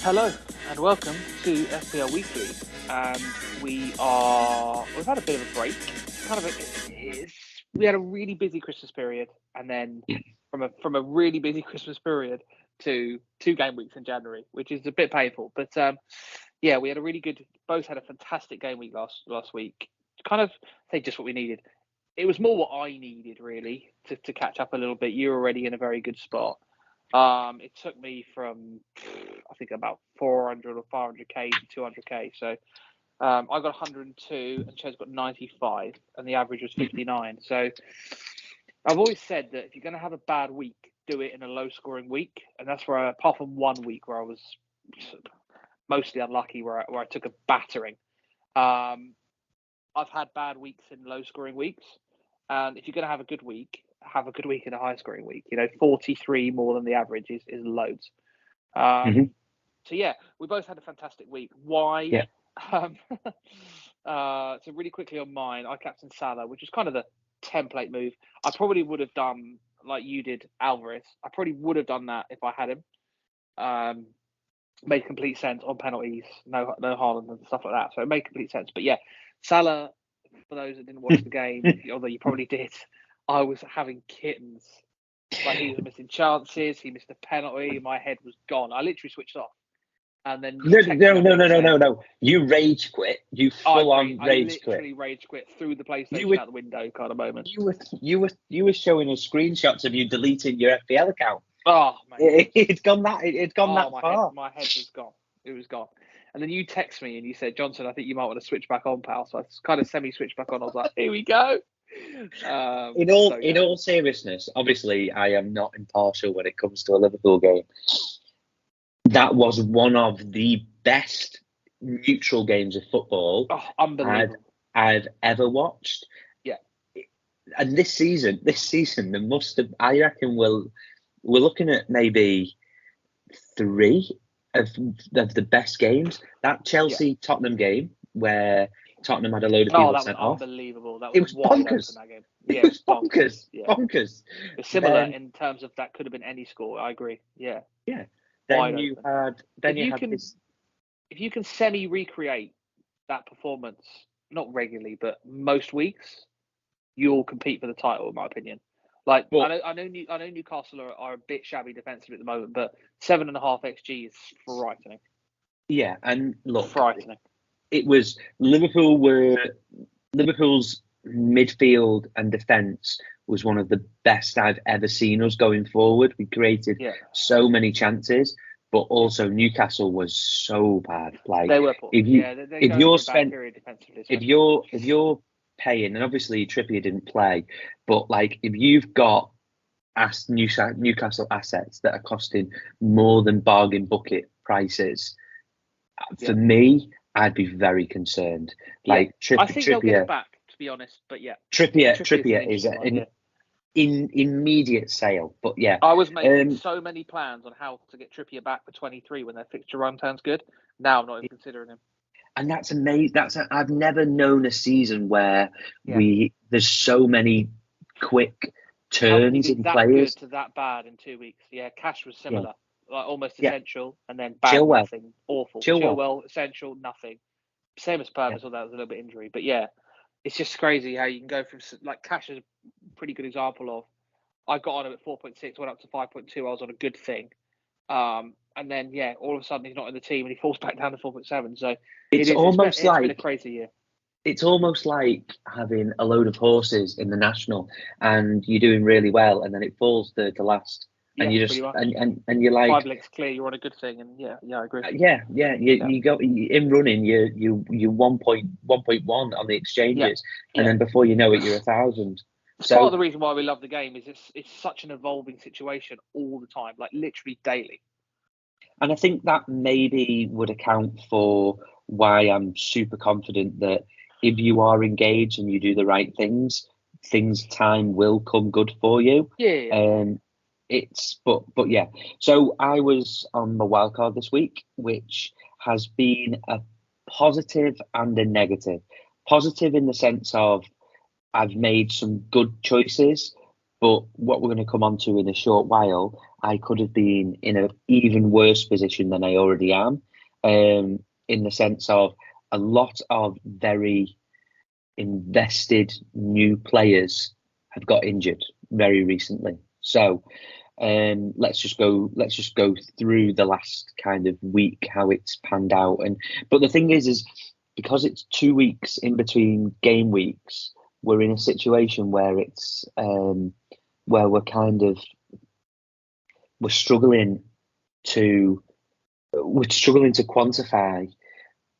Hello and welcome to FPL Weekly. And we've had a bit of a break. We had a really busy Christmas period, and then from a really busy Christmas period to 2 game weeks in January, which is a bit painful. But we had a really good. Both had a fantastic game week last week. Kind of say just what we needed. It was more what I needed really to catch up a little bit. You're already in a very good spot. It took me from I think about 400 or 500k to 200k. So I got 102 and Ches got 95, and the average was 59. So I've always said that if you're going to have a bad week, do it in a low-scoring week, and that's where, apart from one week where I was mostly unlucky, where I took a battering. I've had bad weeks in low-scoring weeks, and if you're going to have a good week, have a good week in a high-scoring week. 43 more than the average is loads. So yeah, we both had a fantastic week. Why? Yeah. So really quickly on mine, I captained Salah, which is kind of the template move. I probably would have done like you did Alvarez. I probably would have done that if I had him. Made complete sense on penalties, no Haaland and stuff like that. So it made complete sense. But yeah, Salah, for those that didn't watch the game, although you probably did, I was having kittens. Like, he was missing chances, he missed a penalty, my head was gone. I literally switched off. And then No. You rage quit. You full on rage quit. I literally rage quit, threw the PlayStation out the window kind of moment. You were showing us screenshots of you deleting your FPL account. Oh man, it's gone that far. My head was gone. It was gone. And then you text me and you said, Johnson, I think you might want to switch back on, pal. So I kind of semi-switched back on. I was like, here we go. In all seriousness, obviously, I am not impartial when it comes to a Liverpool game. That was one of the best neutral games of football I've ever watched. Yeah. And this season, there must have. I reckon we're looking at maybe 3 of the best games. That Chelsea-Tottenham game where Tottenham had a load of people sent off. Unbelievable. It was bonkers. That game. Yeah, it was bonkers. Yeah. Bonkers. It's similar in terms of that could have been any score. I agree. Yeah. Yeah. If you can semi-recreate that performance, not regularly, but most weeks, you'll compete for the title, in my opinion. Like, I know Newcastle are a bit shabby defensively at the moment, but 7.5 XG is frightening. Yeah, and look, frightening. It was Liverpool's midfield and defence was one of the best I've ever seen us going forward. We created so many chances, but also Newcastle was so bad. Like, they were poor. if you're paying, and obviously Trippier didn't play, but like if you've got Newcastle assets that are costing more than bargain bucket prices, for me, I'd be very concerned. Like I think they'll get it back, to be honest. But yeah, Trippier is an immediate sale. But yeah, I was making so many plans on how to get Trippier back for 23 when their fixture run turns good. Now I'm not even considering him. And that's amazing. I've never known a season where there's so many quick turns in players. Good to that bad in 2 weeks. Yeah, Cash was similar. Like almost essential, and then bad, nothing, awful. Chilwell, essential, nothing. Same as Purvis, although that was a little bit injury. But yeah, it's just crazy how you can go from, like, Cash is a pretty good example of, I got on him at 4.6, went up to 5.2, I was on a good thing. And then, all of a sudden he's not in the team and he falls back down to 4.7. So it's been a crazy year. It's almost like having a load of horses in the National and you're doing really well, and then it falls to last. And you just and you're like 5 links clear, you're on a good thing, and I agree. You go in running, you 1.1 on the exchanges, and then before you know it, you're 1,000. So part of the reason why we love the game is it's such an evolving situation all the time, like literally daily. And I think that maybe would account for why I'm super confident that if you are engaged and you do the right things, time will come good for you. But yeah. So I was on the wildcard this week, which has been a positive and a negative. Positive in the sense of I've made some good choices, But what we're going to come on to in a short while, I could have been in an even worse position than I already am, in the sense of a lot of very invested new players have got injured very recently. So let's just go through the last kind of week how it's panned out. And but the thing is because it's 2 weeks in between game weeks, we're in a situation where it's where we're struggling to we're struggling to quantify.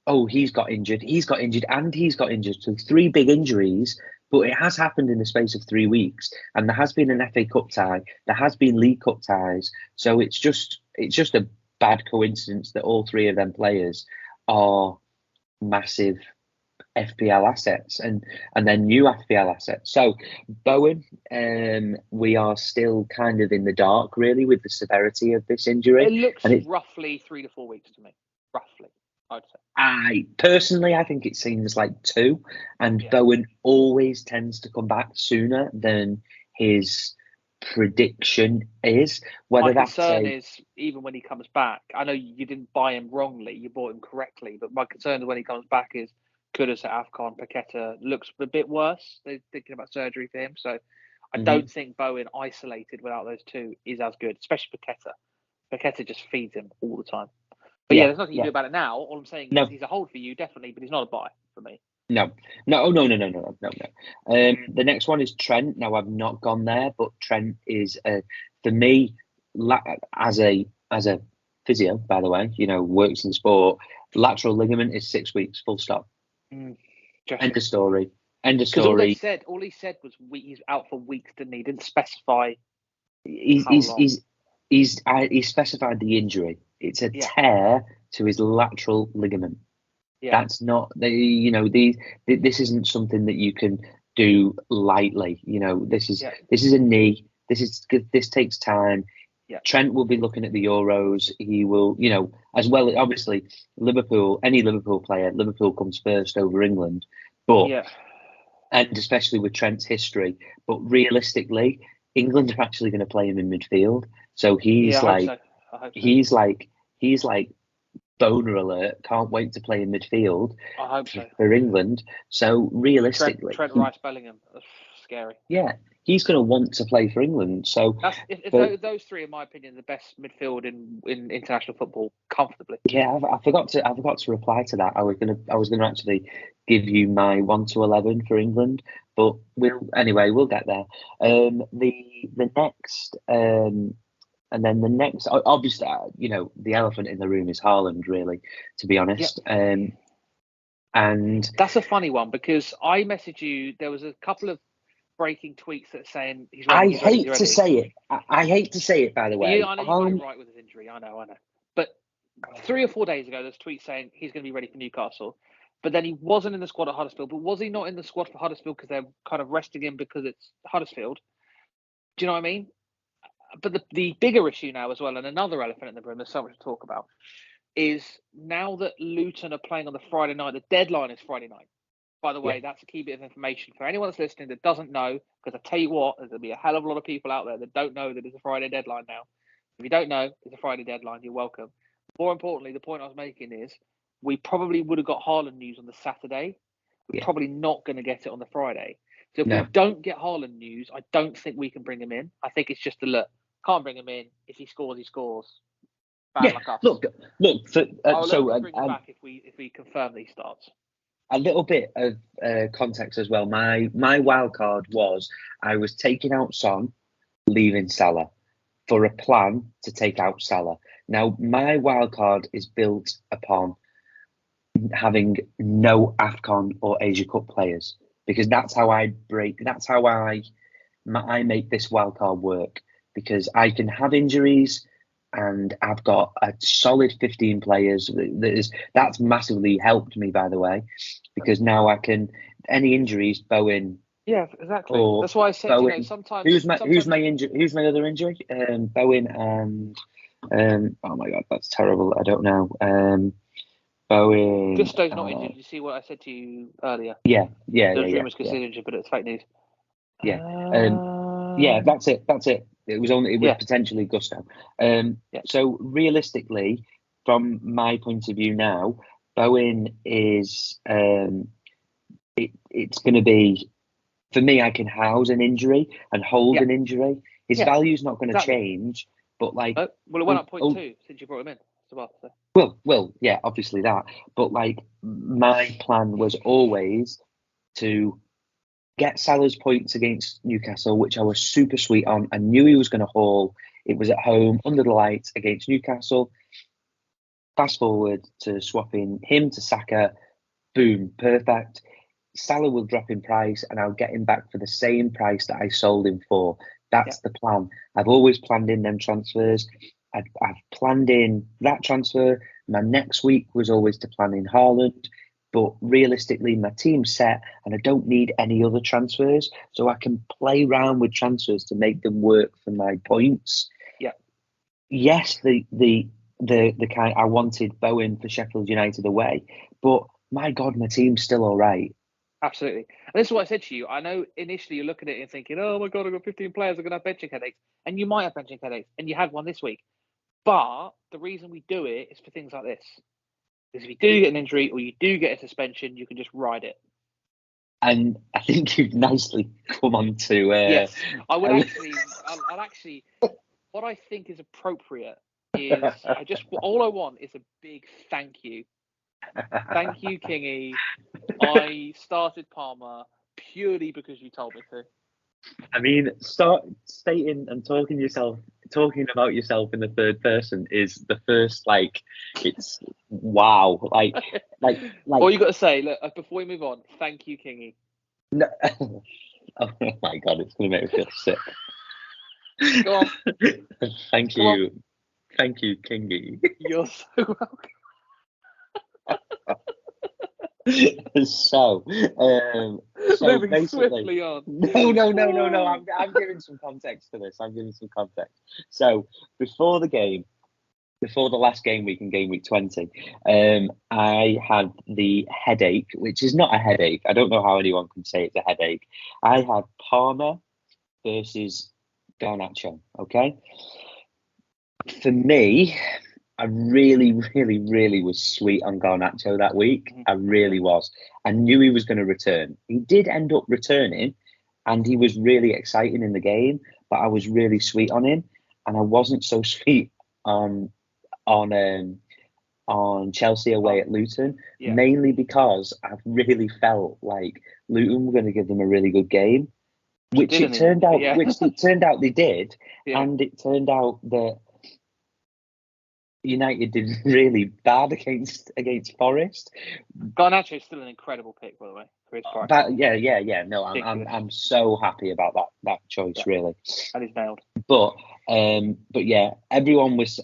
Oh, he's got injured, and he's got injured. So three big injuries, but it has happened in the space of 3 weeks, and there has been an FA Cup tie, there has been League Cup ties. So it's just a bad coincidence that all three of them players are massive FPL assets and then new FPL assets. So Bowen, we are still kind of in the dark really with the severity of this injury. It looks And roughly 3 to 4 weeks to me. Roughly, I'd say. I think it seems like 2, and Bowen always tends to come back sooner than his prediction is. My concern is even when he comes back, I know you didn't buy him wrongly, you bought him correctly, but my concern when he comes back is Kudus at AFCON, Paqueta looks a bit worse. They're thinking about surgery for him, so I don't think Bowen isolated without those two is as good, especially Paqueta. Paqueta just feeds him all the time. But there's nothing you can do about it now. All I'm saying is he's a hold for you, definitely, but he's not a buy for me. No. The next one is Trent. Now I've not gone there, but Trent is for me as a physio, by the way, works in sport. Lateral ligament is 6 weeks, full stop. End of story. Because all he said was he's out for weeks, didn't he? He didn't specify. He specified the injury. It's a tear to his lateral ligament. Yeah. That's not this isn't something that you can do lightly. This is a knee. This takes time. Yeah. Trent will be looking at the Euros. He will, as well. Obviously, Liverpool. Any Liverpool player, Liverpool comes first over England. But and especially with Trent's history. But realistically, England are actually going to play him in midfield. So he's he's like boner alert. Can't wait to play in midfield. I hope so. For England. So realistically, Trent Rice Bellingham. That's scary. Yeah, he's going to want to play for England. So those three, in my opinion, are the best midfield in international football comfortably. Yeah, I forgot to reply to that. I was gonna actually give you my 1 to 11 for England, but we'll get there. The next and then the next, obviously, the elephant in the room is Haaland, really, to be honest. Yep. And that's a funny one because I messaged you. There was a couple of breaking tweets that saying he's ready. I hate to say it. I hate to say it, by the way. I know you got it right with his injury. I know. But 3 or 4 days ago, there's tweets saying he's going to be ready for Newcastle. But then he wasn't in the squad at Huddersfield. But was he not in the squad for Huddersfield because they're kind of resting him because it's Huddersfield? Do you know what I mean? But the bigger issue now as well, and another elephant in the room, there's so much to talk about, is now that Luton are playing on the Friday night, the deadline is Friday night. By the way, that's a key bit of information for anyone that's listening that doesn't know, because I tell you what, there's going to be a hell of a lot of people out there that don't know that it's a Friday deadline now. If you don't know it's a Friday deadline, you're welcome. More importantly, the point I was making is we probably would have got Haaland news on the Saturday. We're probably not going to get it on the Friday. So if we don't get Haaland news, I don't think we can bring him in. I think it's just a look. Can't bring him in. If he scores, he scores. Bad like us. Look. Bring him back if we confirm that he starts. A little bit of context as well. My wild card was I was taking out Son, leaving Salah for a plan to take out Salah. Now my wild card is built upon having no AFCON or Asia Cup players because that's how I make this wild card work because I can have injuries. And I've got a solid 15 players. That's massively helped me, by the way, because now I can any injuries Bowen. Yeah, exactly. That's why I said Bowen, sometimes. Who's my other injury? Bowen and oh my god, that's terrible. I don't know. Bowen. Gusto's not injured. Did you see what I said to you earlier? Yeah. There's rumours Gusto's injured, but it's fake news. Yeah. Yeah, that's it. That's it. It was Yeah. potentially Gusto. Yeah. So realistically, from my point of view now, Bowen is it's going to be, for me. I can house an injury and hold Yeah. an injury. His Yeah. value's not going to Exactly. change, but like, Well, it went up 0.2 since you brought him in as well. So. well, yeah, obviously that. But like, my plan was always to get Salah's points against Newcastle, which I was super sweet on. I knew he was going to haul. It was at home under the lights against Newcastle. Fast forward to swapping him to Saka. Boom, perfect. Salah will drop in price and I'll get him back for the same price that I sold him for. That's the plan. I've always planned in them transfers. I've planned in that transfer. My next week was always to plan in Haaland. But realistically, my team's set and I don't need any other transfers. So I can play around with transfers to make them work for my points. Yeah. Yes, the kind I wanted Bowen for Sheffield United away, but my God, my team's still all right. Absolutely. And this is what I said to you. I know initially you're looking at it and thinking, oh my God, I've got 15 players, I'm going to have benching headaches. And you might have benching headaches, and you had one this week. But the reason we do it is for things like this. Because if you do get an injury or you do get a suspension, you can just ride it. And I think you've nicely come on to. Yes. I'll actually, what I think is appropriate is all I want is a big thank you. Thank you, Kingy. I started Palmer purely because you told me to. I mean, start stating and talking about yourself in the third person is the first, like, it's wow, like. All you got to say, look, before we move on, thank you, Kingy. No, oh my God, it's gonna make me feel sick. Go on. Thank you, Kingy. You're so welcome. So Moving basically, swiftly on. No. I'm giving some context to this. So before the last game week in game week 20, I had the headache, which is not a headache. I don't know how anyone can say it's a headache. I had Palmer versus Garnacho. Okay, for me, I really, really, really was sweet on Garnacho that week. I really was. I knew he was going to return. He did end up returning, and he was really exciting in the game. But I was really sweet on him, and I wasn't so sweet on Chelsea away at Luton, mainly because I really felt like Luton were going to give them a really good game, which it turned out they did, and it turned out that United did really bad against Forest. Garnacho is still an incredible pick, by the way, for his price. Yeah. No, I'm so happy about that choice, really. And he's nailed. But yeah, there was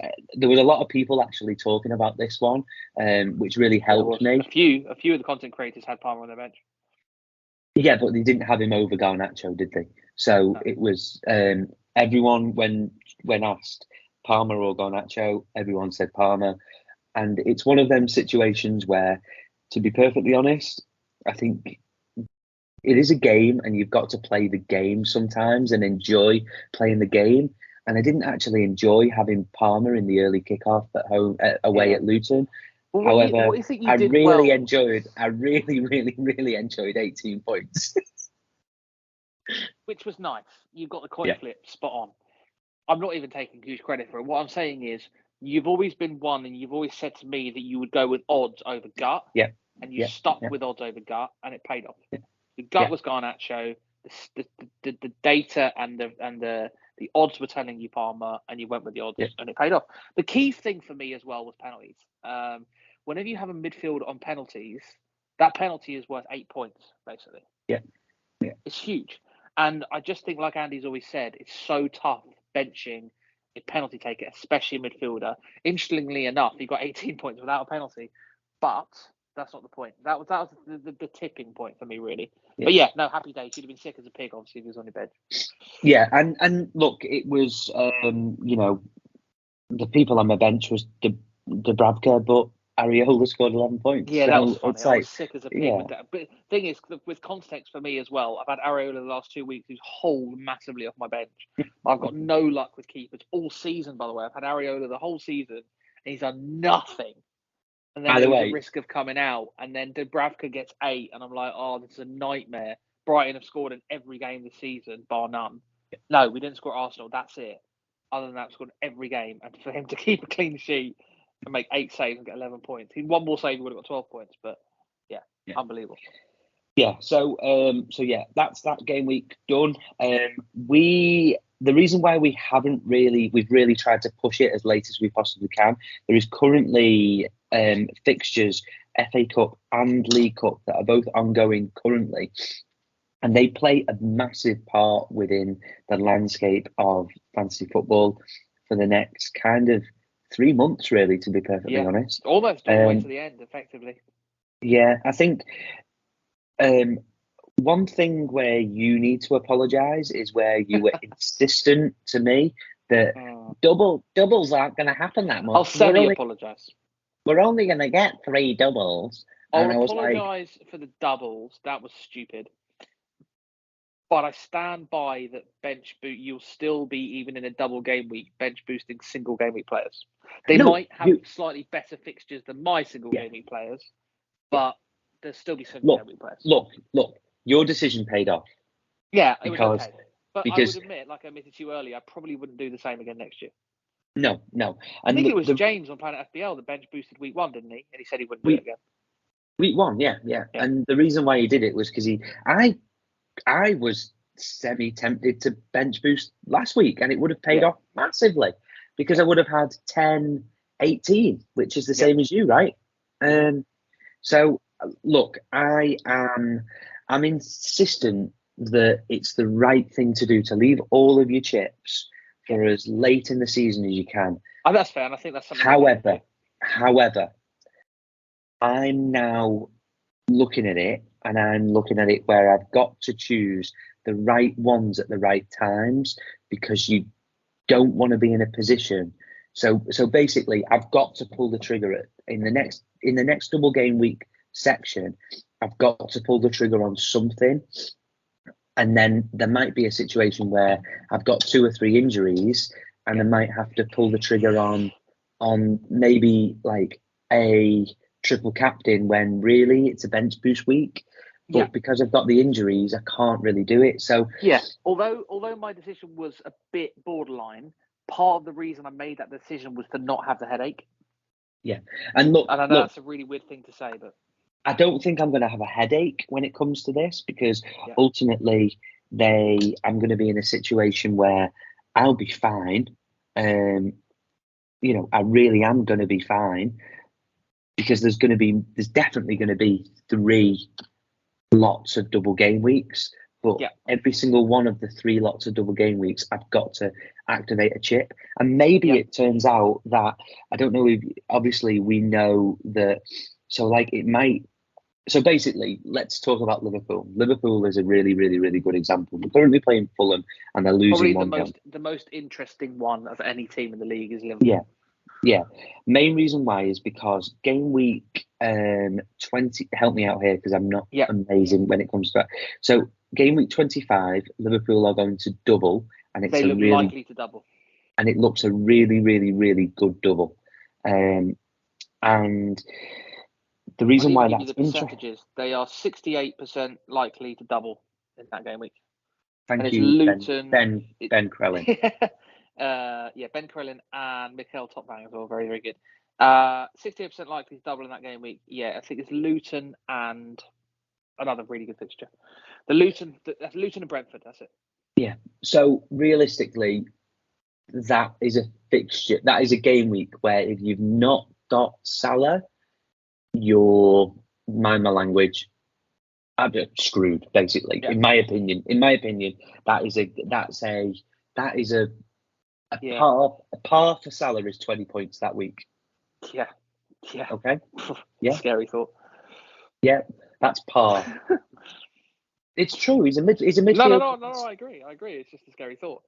a lot of people actually talking about this one, which really helped me. A few of the content creators had Palmer on their bench. Yeah, but they didn't have him over Garnacho, did they? So it was everyone when asked Palmer or Garnacho, everyone said Palmer, and it's one of them situations where, to be perfectly honest, I think it is a game, and you've got to play the game sometimes and enjoy playing the game. And I didn't actually enjoy having Palmer in the early kickoff at home away at Luton. Well, however, I really enjoyed 18 points. Which was nice. You got the coin flip spot on. I'm not even taking huge credit for it. What I'm saying is, you've always been one, and you've always said to me that you would go with odds over gut. Yeah. And you stuck with odds over gut, and it paid off. Yeah. The gut was Garnacho. The data and the odds were telling you Palmer, and you went with the odds, and it paid off. The key thing for me as well was penalties. Whenever you have a midfield on penalties, that penalty is worth 8 points, basically. Yeah. It's huge. And I just think, like Andy's always said, it's so tough benching a penalty taker, especially a midfielder. Interestingly enough, he got 18 points without a penalty, but that's not the point. That was the tipping point for me, really. Yeah. But yeah, no, happy days. You'd have been sick as a pig, obviously, if he was on your bench. Yeah, and look, it was the people on my bench was Dubravka, but Areola scored 11 points. Yeah, So that was funny. it's I was like, sick as a pig yeah, with that. But thing is, with context for me as well, I've had Areola the last 2 weeks who's hauled massively off my bench. I've got no luck with keepers all season, by the way. I've had Areola the whole season, and he's done nothing. And then by there the was a way, risk of coming out, and then Dubravka gets 8, and I'm like, oh, this is a nightmare. Brighton have scored in every game this season, bar none. No, we didn't score Arsenal. That's it. Other than that, we scored every game, and for him to keep a clean sheet and make 8 saves and get 11 points, he one more save, he would have got 12 points. But yeah, unbelievable. yeah. So yeah, that's that game week done. The reason why we've really tried to push it as late as we possibly can. There is currently fixtures, FA Cup and League Cup, that are both ongoing currently, and they play a massive part within the landscape of fantasy football for the next kind of 3 months, really, to be perfectly honest. Almost all the way to the end, effectively. Yeah, I think one thing where you need to apologise is where you were insistent to me that doubles aren't going to happen that much. I'll semi-apologise. We're only going to get 3 doubles. I'll apologise for the doubles. That was stupid. But I stand by that you'll still be, even in a double game week, bench boosting single game week players. They might have slightly better fixtures than my single game week players, but there'll still be single game week players. Look, your decision paid off. Yeah, it was okay. But I would admit, like I admitted to you earlier, I probably wouldn't do the same again next year. No. I think it was James on Planet FBL that bench boosted week 1, didn't he? And he said he wouldn't do it again. Week 1, yeah. And the reason why he did it was because I was semi-tempted to bench boost last week, and it would have paid off massively because I would have had 10, 18, which is the same as you, right? So, look, I'm insistent that it's the right thing to do to leave all of your chips for as late in the season as you can. Oh, that's fair, and I think that's something. However, I'm now looking at it, and I'm looking at it where I've got to choose the right ones at the right times, because you don't want to be in a position. So basically, I've got to pull the trigger in the next double game week section. I've got to pull the trigger on something, and then there might be a situation where I've got 2 or 3 injuries, and I might have to pull the trigger on maybe like a triple captain when really it's a bench boost week. But because I've got the injuries, I can't really do it. So although my decision was a bit borderline, part of the reason I made that decision was to not have the headache. Yeah, and look, and I know that's a really weird thing to say, but I don't think I'm going to have a headache when it comes to this, because ultimately I'm going to be in a situation where I'll be fine. I really am going to be fine, because there's definitely going to be 3 lots of double game weeks, but every single one of the 3 lots of double game weeks, I've got to activate a chip. And maybe it turns out that, I don't know, if obviously we know that, so basically, let's talk about Liverpool. Liverpool is a really, really, really good example. We're currently playing Fulham, and they're losing the most interesting one of any team in the league is Liverpool. Yeah. Main reason why is because game week 20. Help me out here, because I'm not amazing when it comes to that. So game week 25, Liverpool are going to double, and they look likely to double, and it looks a really, really, really good double. And the reason why that's interesting, they are 68% likely to double in that game week. Thank you, Luton, Ben Crellin. Ben Crellin and Mikel Topbang as well. Very, very good. 68% likely to double in that game week. Yeah, I think it's Luton and another really good fixture. That's Luton and Brentford. That's it. Yeah. So realistically, that is a fixture. That is a game week where if you've not got Salah, you're, mind my language, screwed. Basically, in my opinion, that's a par for Salah is 20 points that week. Yeah. Okay. Yeah. Scary thought. Yeah, that's par. It's true. He's a midfielder. No. I agree. It's just a scary thought.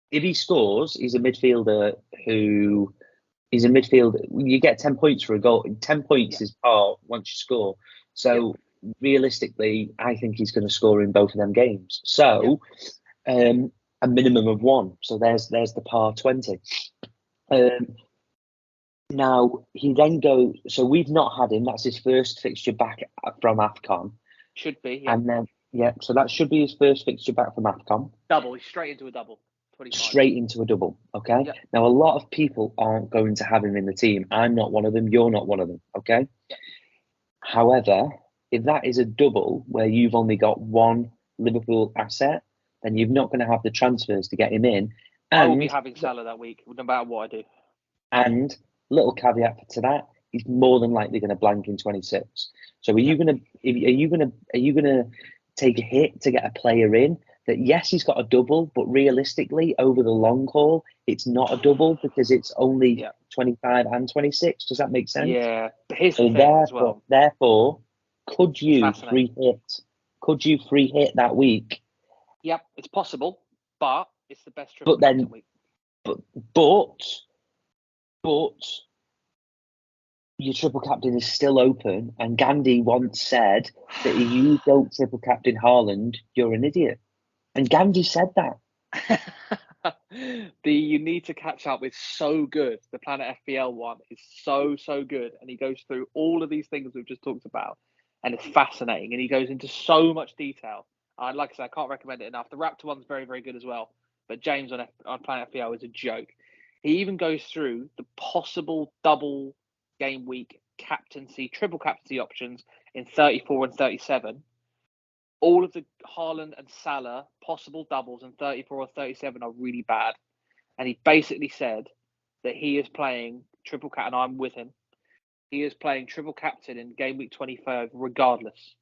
If he scores, he's a midfielder who He's a midfielder. You get 10 points for a goal. 10 points Yeah. is par once you score. So realistically, I think he's going to score in both of them games. So a minimum of one. So there's the par 20. Now he then goes. So we've not had him. That's his first fixture back from AFCON. Should be, yeah. And then so that should be his first fixture back from AFCON. Double. He's straight into a double. 25. Straight into a double. Okay. Yep. Now a lot of people aren't going to have him in the team. I'm not one of them. You're not one of them. Okay. Yep. However, if that is a double where you've only got one Liverpool asset, then you're not going to have the transfers to get him in. And I will be having Salah that week, no matter what I do. And little caveat to that, he's more than likely going to blank in 26. So are you going to take a hit to get a player in that, yes, he's got a double, but realistically over the long haul, it's not a double because it's only 25 and 26. Does that make sense? Yeah. But here's the thing as well. Therefore, could you free hit that week? Yep, it's possible, but it's the best triple week. But your triple captain is still open, and Gandhi once said that if you don't triple captain Haaland, you're an idiot. And Gandhi said that. The you need to catch up is so good. The Planet FPL one is so good, and he goes through all of these things we've just talked about, and it's fascinating. And he goes into so much detail. Like I said, I can't recommend it enough. The Raptor one's very, very good as well. But James on Planet FPL is a joke. He even goes through the possible double game week triple captaincy options in 34 and 37. All of the Haaland and Salah possible doubles in 34 or 37 are really bad. And he basically said that he is playing triple captain, and I'm with him. He is playing triple captain in game week 25 regardless.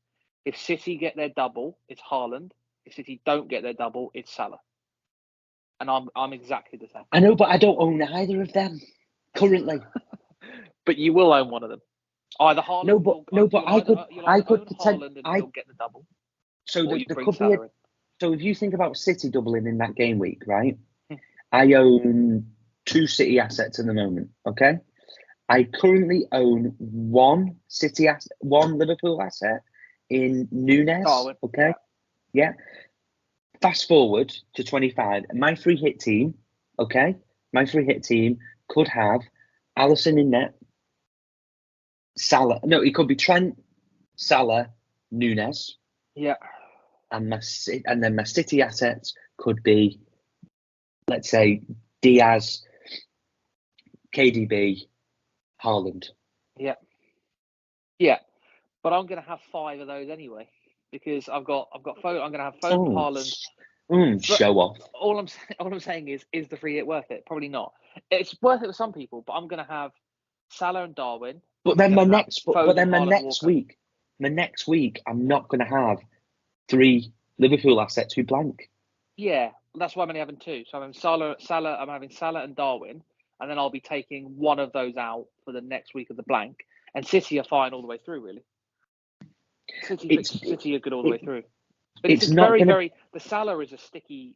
If City get their double, it's Haaland. If City don't get their double, it's Salah. And I'm exactly the same. I know, but I don't own either of them currently. But you will own one of them. Either Haaland. I could potentially. He'll get the double. So there could be. So if you think about City doubling in that game week, right? I own 2 City assets at the moment. Okay, I currently own one Liverpool asset in Nunes. Darwin. Okay, yeah. Fast forward to 25. My free hit team, okay? My free hit team could have Alisson in net, Salah. No, it could be Trent, Salah, Nunes. Yeah. And then my City assets could be, let's say, Diaz, KDB, Haaland. Yeah. Yeah. But I'm going to have 5 of those anyway. Because I've got Foden. I'm going to have Foden, Haaland. Show off. All I'm saying is the free hit worth it? Probably not. It's worth it for some people, but I'm going to have Salah and Darwin. But then my next week, I'm not going to have 3 Liverpool assets who blank. Yeah, that's why I'm only having 2. So I'm having Salah. I'm having Salah and Darwin, and then I'll be taking one of those out for the next week of the blank. And City are fine all the way through, really. City are good all the way through. But it's very. The Salah is a sticky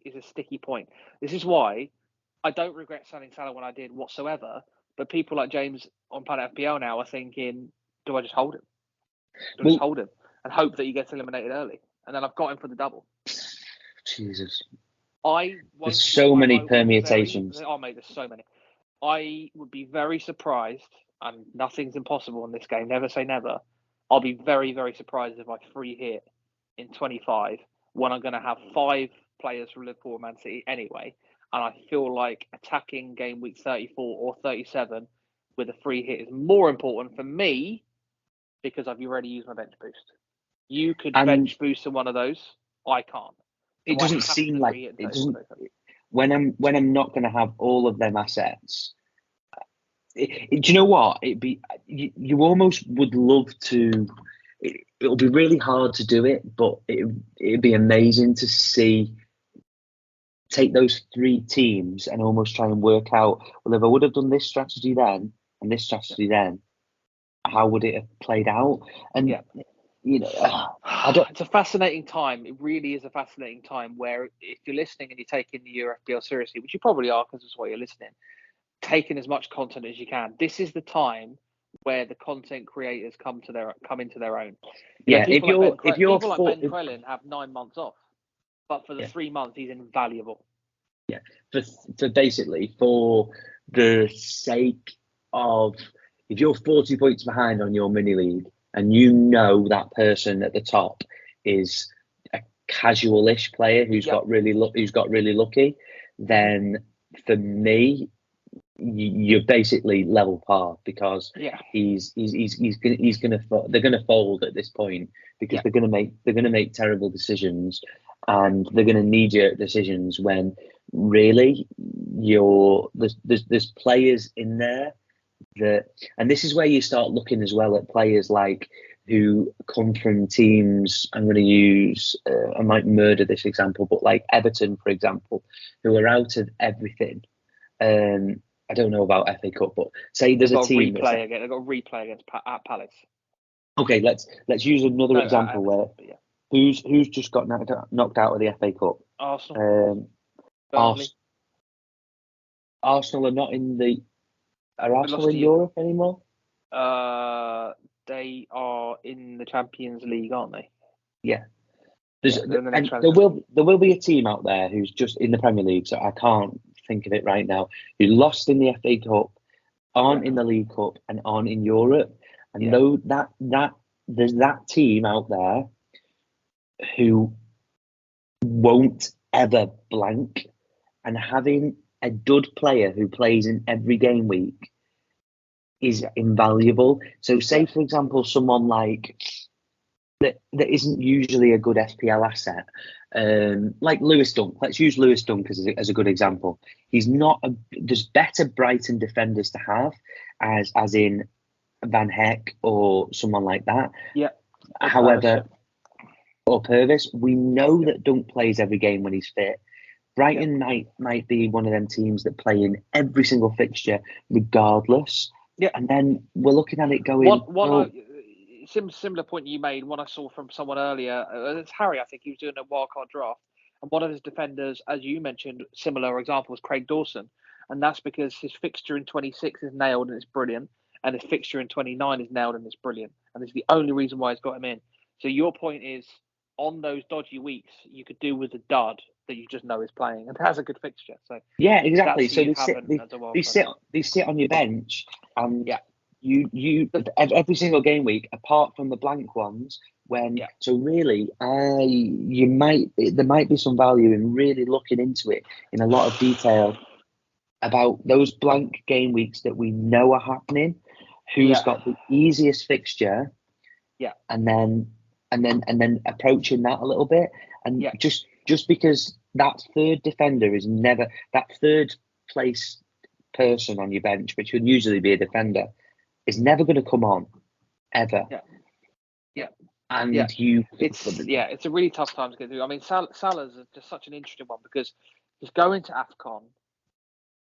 point. This is why I don't regret selling Salah when I did whatsoever. But people like James on Planet FPL now are thinking, do I just hold him? Just hold him and hope that he gets eliminated early, and then I've got him for the double. Jesus. There's so many permutations. Mate, there's so many. I would be very surprised, and nothing's impossible in this game. Never say never. I'll be very, very surprised if I free hit in 25 when I'm going to have 5 players from Liverpool and Man City anyway. And I feel like attacking game week 34 or 37 with a free hit is more important for me because I've already used my bench boost. You could bench boost in one of those. I can't. So it doesn't seem like it doesn't. When I'm not going to have all of them assets. Do you know what? You almost would love to. It'll be really hard to do it, but it'd be amazing to take those 3 teams and almost try and work out, well, if I would have done this strategy then and this strategy then, how would it have played out? And it's a fascinating time. It really is a fascinating time where if you're listening and you're taking the EuroFPL seriously, which you probably are because that's why you're listening, taking as much content as you can. This is the time where the content creators come into their own. People like Ben Crellin have 9 months off, but for the 3 months he's invaluable. Yeah, for basically for the sake of, if you're 40 points behind on your mini league and you know that person at the top is a casual-ish player who's got really lucky, then for me, you're basically level par, because they're gonna fold at this point, because they're gonna make terrible decisions, and they're gonna knee-jerk decisions when really there's players in there that, and this is where you start looking as well at players like who come from teams. I'm going to use I might murder this example, but like Everton, for example, who are out of everything. I don't know about FA Cup, but say there's a team. They've got a replay against at Palace. Okay, let's use another example where who's just got knocked out of the FA Cup. Arsenal. Arsenal are not in the. Are Arsenal in Europe anymore? They are in the Champions League, aren't they? Yeah. There will be a team out there who's just in the Premier League, so I can't think of it right now, who lost in the FA Cup, aren't in the League Cup, and aren't in Europe. And know that there's that team out there who won't ever blank, and having a dud player who plays in every game week is invaluable. So say, for example, someone like that isn't usually a good FPL asset, like Lewis Dunk. Let's use Lewis Dunk as a good example. He's not there's better Brighton defenders to have, as in Van Heck or someone like that. Yeah. However, or Purvis, we know that Dunk plays every game when he's fit. Brighton might be one of them teams that play in every single fixture regardless. Yeah, and then we're looking at it going. Similar point you made. One I saw from someone earlier. It's Harry. I think he was doing a wildcard draft, and one of his defenders, as you mentioned, similar example was Craig Dawson, and that's because his fixture in 26 is nailed and it's brilliant, and his fixture in 29 is nailed and it's brilliant, and this is the only reason why he's got him in. So your point is, on those dodgy weeks, you could do with a dud that you just know is playing and has a good fixture. So yeah, exactly. So they sit on your bench, and you every single game week, apart from the blank ones. So really, there might be some value in really looking into it in a lot of detail about those blank game weeks that we know are happening. Who's got the easiest fixture? Yeah, and then approaching that a little bit, and just because that third defender is never that third place person on your bench, which would usually be a defender, is never going to come on ever. It's a really tough time to get through. I mean, Salah's just such an interesting one because he's going to AFCON.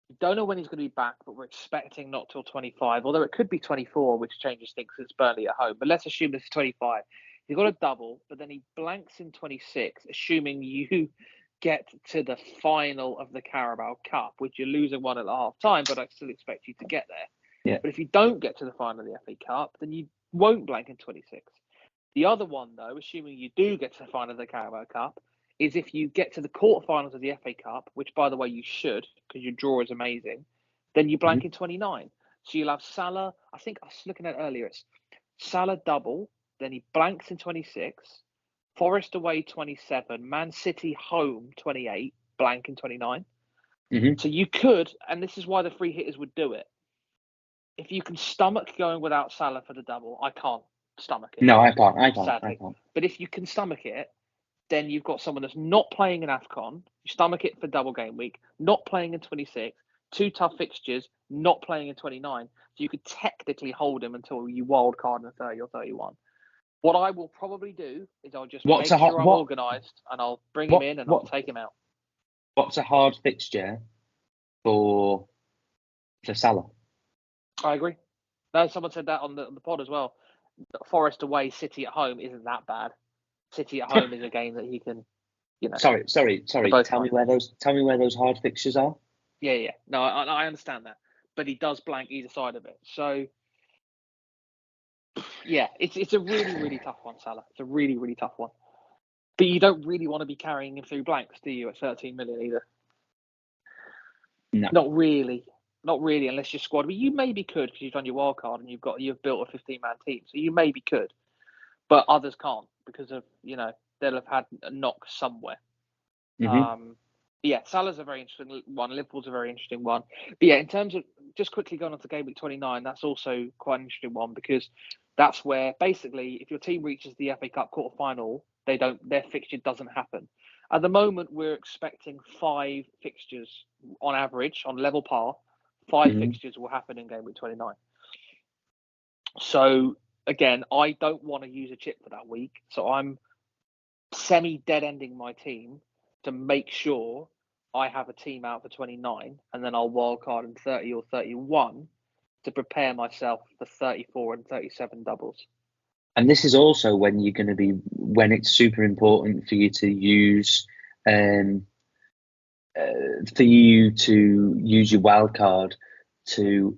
We don't know when he's going to be back, but we're expecting not till 25, although it could be 24, which changes things because it's Burnley at home. But let's assume this is 25. He's got a double, but then he blanks in 26, assuming you get to the final of the Carabao Cup, which you're losing one at the half time, but I still expect you to get there. Yeah. But if you don't get to the final of the FA Cup, then you won't blank in 26. The other one, though, assuming you do get to the final of the Carabao Cup, is if you get to the quarterfinals of the FA Cup, which, by the way, you should, because your draw is amazing, then you blank in 29. So you'll have Salah, I think I was looking at earlier, it's Salah double, then he blanks in 26, Forest away 27, Man City home 28, blank in 29. So you could, and this is why the free hitters would do it, if you can stomach going without Salah for the double. I can't stomach it. No, I can't. Sadly. But if you can stomach it, then you've got someone that's not playing in AFCON, you stomach it for double game week, not playing in 26, 2 tough fixtures, not playing in 29. So you could technically hold him until you wild card in 30 or 31. What I will probably do is I'll just make sure I'm organised, and I'll bring him in and I'll take him out. What's a hard fixture for Salah? I agree. No, someone said that on the pod as well. Forest away, City at home isn't that bad. City at home is a game that he can, Sorry. Tell me where those hard fixtures are. Yeah. No, I understand that. but he does blank either side of it. So yeah, it's a really, really tough one, Salah. It's a really, really tough one. But you don't really want to be carrying him through blanks, do you, at 13 million either? No. Not really. Not really, unless you're squad. But you maybe could because you've done your wild card and you've built a 15-man team. So you maybe could. But others can't because of, they'll have had a knock somewhere. Mm-hmm. Yeah, Salah's a very interesting one. Liverpool's a very interesting one. But yeah, in terms of just quickly going on to game week 29, that's also quite an interesting one because that's where basically if your team reaches the FA Cup quarter final, their fixture doesn't happen. At the moment, we're expecting 5 fixtures on average, on level par. 5 fixtures will happen in game week 29. So again, I don't want to use a chip for that week. So I'm semi-dead ending my team to make sure I have a team out for 29, and then I'll wildcard in 30 or 31 to prepare myself for 34 and 37 doubles. And this is also when you're going to be, when it's super important for you to use, your wild card to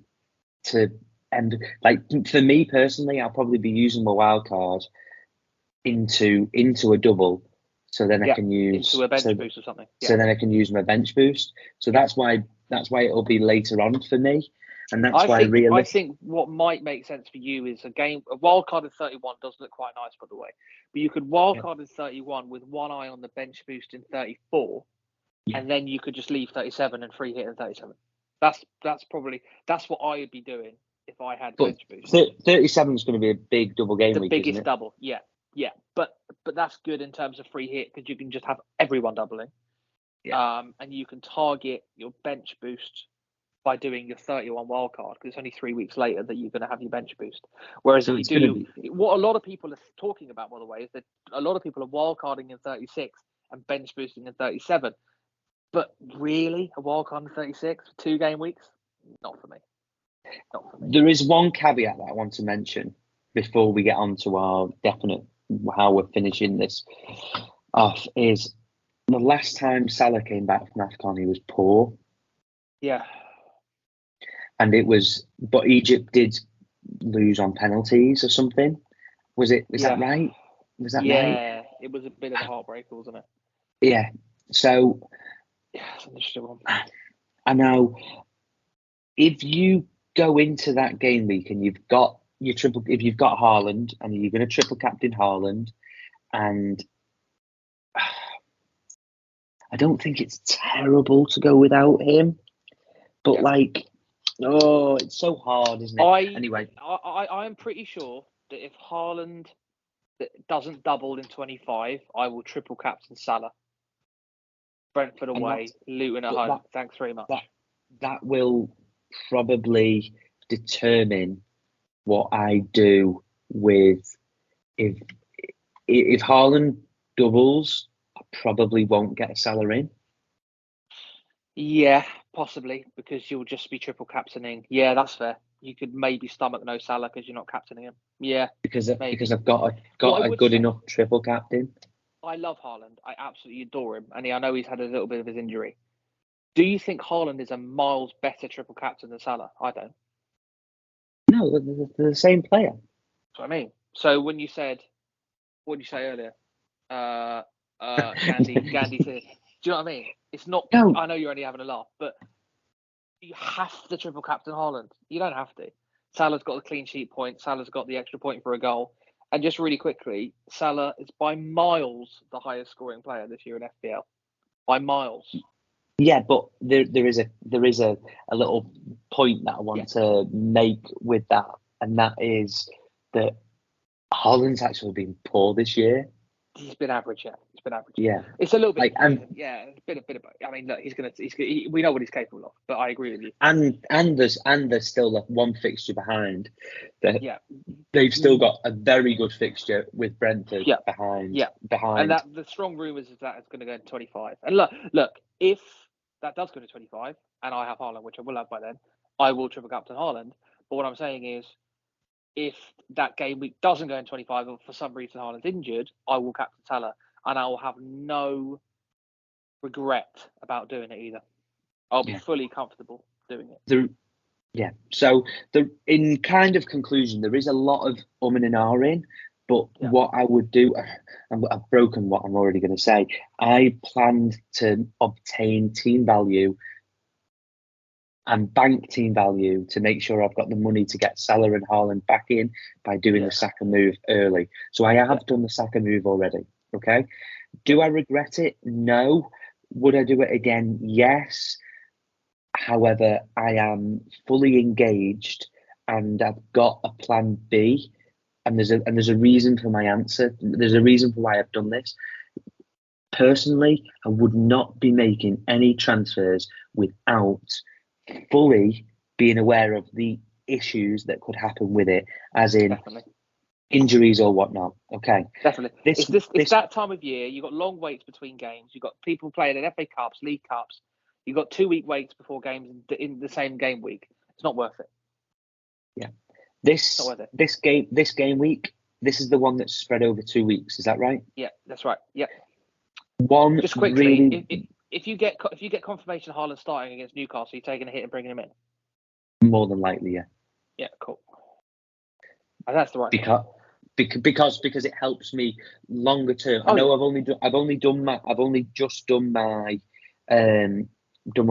end. Like for me personally, I'll probably be using my wild card into a double, so then I can use into a bench boost or something. So then I can use my bench boost. So that's why it'll be later on for me, and that's I think what might make sense for you is a wild card in 31 does look quite nice, by the way. But you could wild card in 31 with one eye on the bench boost in 34, and then you could just leave 37 and free hit in 37. That's what I would be doing if I had bench boost. 37 is going to be a big double game week, biggest isn't it? double, yeah. But that's good in terms of free hit because you can just have everyone doubling. And you can target your bench boost by doing your 31 wild card because it's only 3 weeks later that you're going to have your bench boost. Whereas if you do what a lot of people are talking about, by the way, is that a lot of people are wild carding in 36 and bench boosting in 37. But really, a wild card in 36 for 2 game weeks? Not for me. There is one caveat that I want to mention before we get on to our definite how we're finishing this off is the last time Salah came back from AFCON, he was poor. Yeah. And but Egypt did lose on penalties or something. Was that right? Was that right? Yeah, it was a bit of a heartbreaker, wasn't it? Yeah. So, yeah, it's an interesting one. I know if you go into that game week and you've got if you've got Haaland and you're going to triple captain Haaland, and I don't think it's terrible to go without him, but it's so hard, isn't it? Anyway, I'm pretty sure that if Haaland doesn't double in 25, I will triple captain Salah. Brentford away, Luton at home. Thanks very much. That will probably determine what I do with if Haaland doubles, I probably won't get a Salah in. Yeah, possibly because you'll just be triple captaining. Yeah, that's fair. You could maybe stomach no Salah because you're not captaining him. Yeah, because I've got a good enough triple captain. I love Haaland. I absolutely adore him, and I know he's had a little bit of his injury. Do you think Haaland is a miles better triple captain than Salah? I don't. No, they're the same player. That's what I mean. So when you said, what did you say earlier? Gandhi said, do you know what I mean? It's not. No. I know you're only having a laugh, but you have to triple captain Haaland. You don't have to. Salah's got the clean sheet point. Salah's got the extra point for a goal. And just really quickly, Salah is by miles the highest scoring player this year in FPL. By miles. Yeah, but there is a little point that I want to make with that, and that is that Haaland's actually been poor this year. He's been average, yeah. He's been average. Yeah, it's a little bit. It's been a bit of. I mean, look, we know what he's capable of, but I agree with you. And there's still one fixture behind. They've still got a very good fixture with Brentford behind. Yeah, behind. And the strong rumours is that it's going to go to 25. And look, if that does go to 25, and I have Haaland, which I will have by then, I will triple captain Haaland. But what I'm saying is, if that game week doesn't go in 25 or for some reason Haaland's injured, I will captain Salah and I will have no regret about doing it either. I'll be fully comfortable doing it. Yeah. So in kind of conclusion, there is a lot of and ahhing, but Yeah. what I would do, I've broken what I'm already going to say. I planned to obtain team value and bank team value to make sure I've got the money to get Salah and Haaland back in by doing Yeah. the Saka move early. So I have Yeah. done the Saka move already. Okay. Yeah. Do I regret it? No. Would I do it again? Yes. However, I am fully engaged and I've got a plan B, and there's a reason for my answer. There's a reason for why I've done this. Personally, I would not be making any transfers without fully being aware of the issues that could happen with it, as in Definitely. injuries or whatnot. Okay. Definitely. This It's this that time of year. You've got long waits between games. You've got people playing in FA Cups, League Cups. You've got 2 week waits before games in the same game week. It's not worth it. yeah. It's not This worth it. this game week, this is the one that's spread over 2 weeks, is that right? Yeah, that's right. Yeah. One Just quickly, really if you get confirmation of Haaland starting against Newcastle, you're taking a hit and bringing him in. more than likely, yeah. Yeah, cool. And that's the right thing. Because it helps me longer term. I Oh know yeah. I've only just done my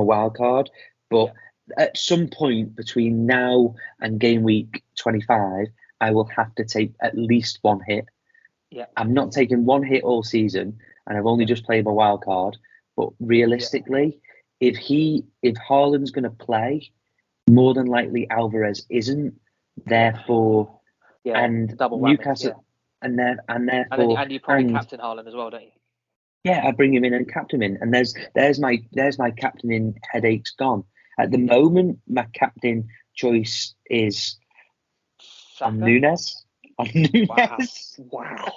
wild card, but at some point between now and game week 25, I will have to take at least one hit. Yeah. I'm not taking one hit all season, and I've only Yeah. just played my wild card. But Yeah. realistically, if Haaland's going to play, more than likely Alvarez isn't. Yeah. Therefore, Yeah. and Double whammy. Newcastle, Yeah. and And then therefore, you probably and captain Haaland as well, don't you? yeah, I bring him in and captain him, and there's my captaining headaches gone. At the Yeah. moment, my captain choice is on Saka. Nunes. On Wow. Nunes. Wow.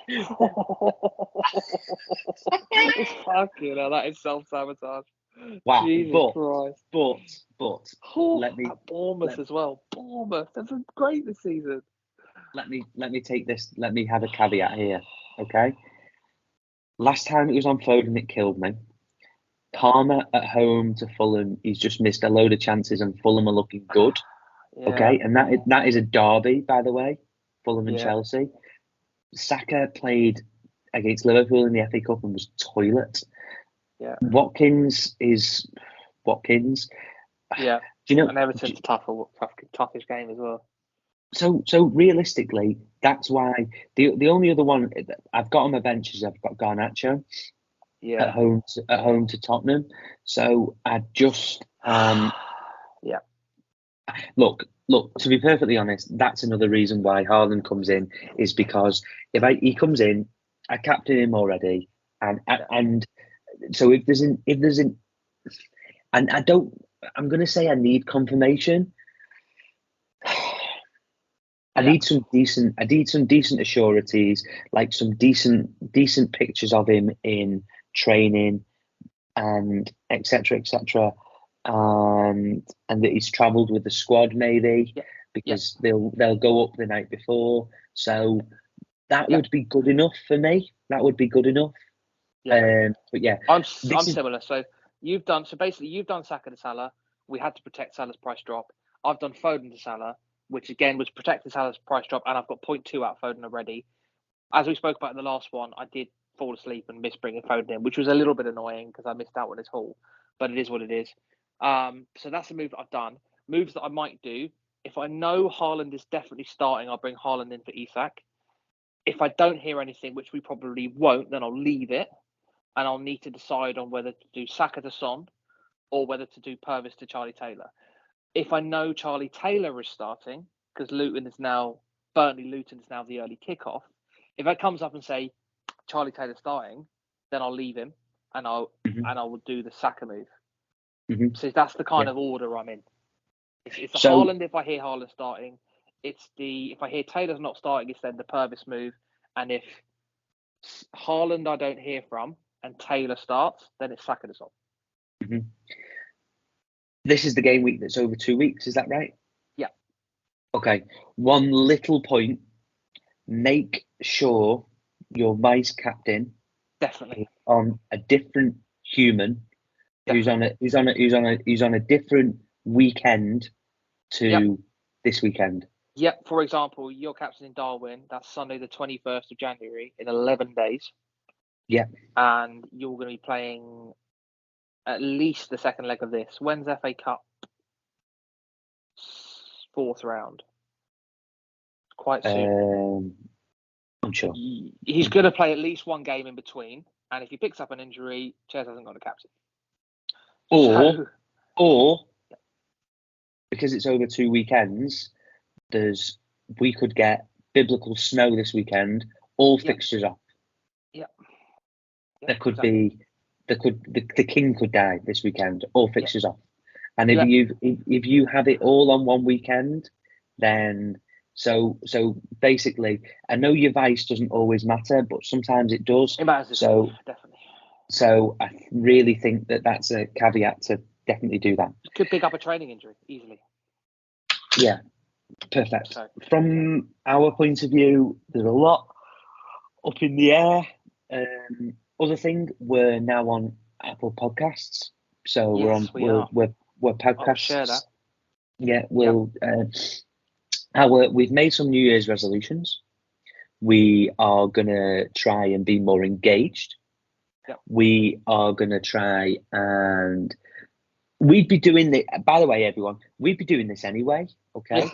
It's fucking hell, that is self-sabotage. Wow, Jesus Christ. but Oh, let me at Bournemouth let, as well. Bournemouth. They've been great this season. let me take this. Let me have a caveat here. Okay. Last time it was on Foden, it killed me. Palmer at home to Fulham, he's just missed a load of chances, and Fulham are looking good. Yeah. Okay, and that is a derby, by the way, Fulham and Yeah. Chelsea. Saka played against Liverpool in the FA Cup and was toilet. Yeah. Watkins is Watkins. Yeah. Do you know? And Everton's toughest game as well. So realistically, that's why the only other one I've got on my bench is I've got Garnacho Yeah. at home to Tottenham. So I just Yeah. look. To be perfectly honest, that's another reason why Haaland comes in is because he comes in, I captain him already, and Yeah. and so if there's an and I don't I'm gonna say I need confirmation. Yeah. I need some decent assurities, like some decent pictures of him in training and etc. And that he's travelled with the squad maybe Yeah. Yeah. because they'll go up the night before. So that Yeah. would be good enough for me. That would be good enough. Yeah. But yeah, I'm this is similar. So basically you've done Saka to Salah. We had to protect Salah's price drop. I've done Foden to Salah, which again was protecting Salah's price drop, and I've got point 0.2 out Foden already. As we spoke about in the last one, I did fall asleep and miss bringing Foden in, which was a little bit annoying because I missed out on his haul, but it is what it is. So that's the move that I've done. Moves that I might do. If I know Haaland is definitely starting, I'll bring Haaland in for Isak. If I don't hear anything, which we probably won't, then I'll leave it, and I'll need to decide on whether to do Saka to Son or whether to do Purvis to Charlie Taylor. If I know Charlie Taylor is starting, because Burnley Luton is now the early kickoff, if it comes up and say Charlie Taylor starting, then I'll leave him and I will do the Saka move. mhm. So that's the kind Yeah. of order I'm in. It's the So Haaland if I hear Haaland starting. If I hear Taylor's not starting, it's then the Purvis move. And if Haaland I don't hear from and Taylor starts, then it's Saka to Son. mhm. This is the game week that's over 2 weeks. Is that right? Yeah. Okay. One little point: make sure your vice captain Definitely. is on a different human who's Definitely. on a different weekend to this weekend. Yep. For example, your captain in Darwin. That's Sunday, the 21st of January, in 11 days. Yeah. And you're going to be playing at least the second leg of this. When's FA Cup? 4th round. Quite soon. I'm sure. He's going to play at least one game in between. And if he picks up an injury, Ches hasn't got a captain. Or because it's over 2 weekends, we could get biblical snow this weekend. All fixtures off. Yeah. There could be, the king could die this weekend. All fixtures off. And if you have it all on one weekend, then so basically, I know your vice doesn't always matter, but sometimes it does. It matters. So definitely. So I really think that's a caveat to definitely do that. Could pick up a training injury easily. Yeah, perfect. From our point of view, there's a lot up in the air. Other thing, we're now on Apple Podcasts, so we're podcasts. I'll share that. Yeah, we've made some New Year's resolutions. We are gonna try and be more engaged. Yep. We are gonna try and we'd be doing the. By the way, everyone, we'd be doing this anyway. Okay.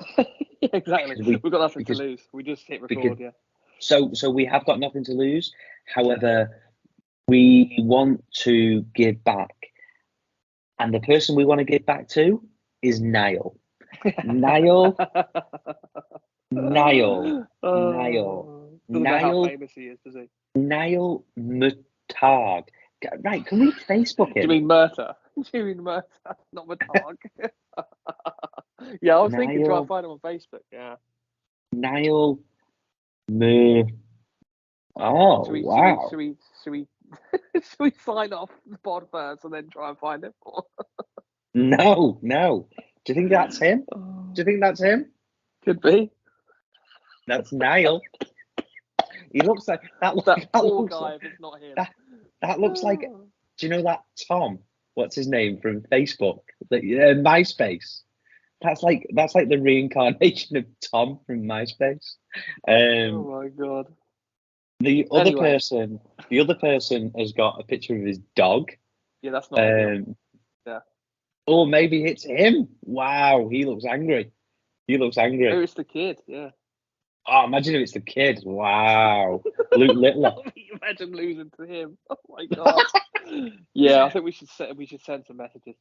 Yeah, exactly. We've got nothing to lose. We just hit record. So we have got nothing to lose. However, we want to give back, and the person we want to give back to is Niall. Niall. How famous he is, does he? Niall Murtagh. Right, can we Facebook him? Do you mean Murtagh? Not Murtagh. Yeah, I was thinking try and find him on Facebook. Yeah. Niall wow. Should we sign off the pod first and then try and find him? No. Do you think that's him? Could be. That's Niall. He looks like that. That poor guy. If it's not him. That looks like. Do you know that Tom? What's his name from Facebook? MySpace. That's like the reincarnation of Tom from MySpace. Oh my god. The other person has got a picture of his dog. Yeah, that's not him. Yeah. Or maybe it's him. Wow, he looks angry. Oh, it's the kid. Yeah. Oh, imagine if it's the kid. Wow. Luke Littler. Imagine losing to him. Oh my god. Yeah, I think we should send some messages.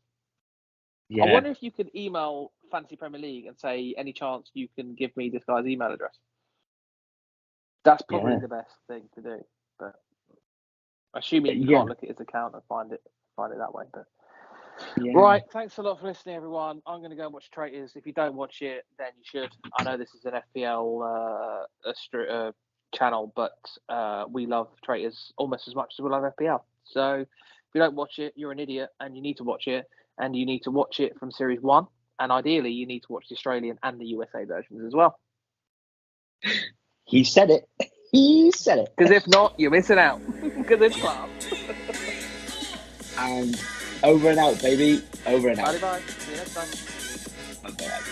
Yeah. I wonder if you could email Fantasy Premier League and say, any chance you can give me this guy's email address? That's probably the best thing to do. But assuming you can't look at his account and find it that way. But right, thanks a lot for listening, everyone. I'm going to go and watch Traitors. If you don't watch it, then you should. I know this is an FPL channel, but we love Traitors almost as much as we love FPL. So if you don't watch it, you're an idiot, and you need to watch it. And you need to watch it from Series 1. And ideally, you need to watch the Australian and the USA versions as well. He said it. Because if not, you're missing out. Because it's class. And over and out, baby. Over and out. Bye. See you next time. Bye.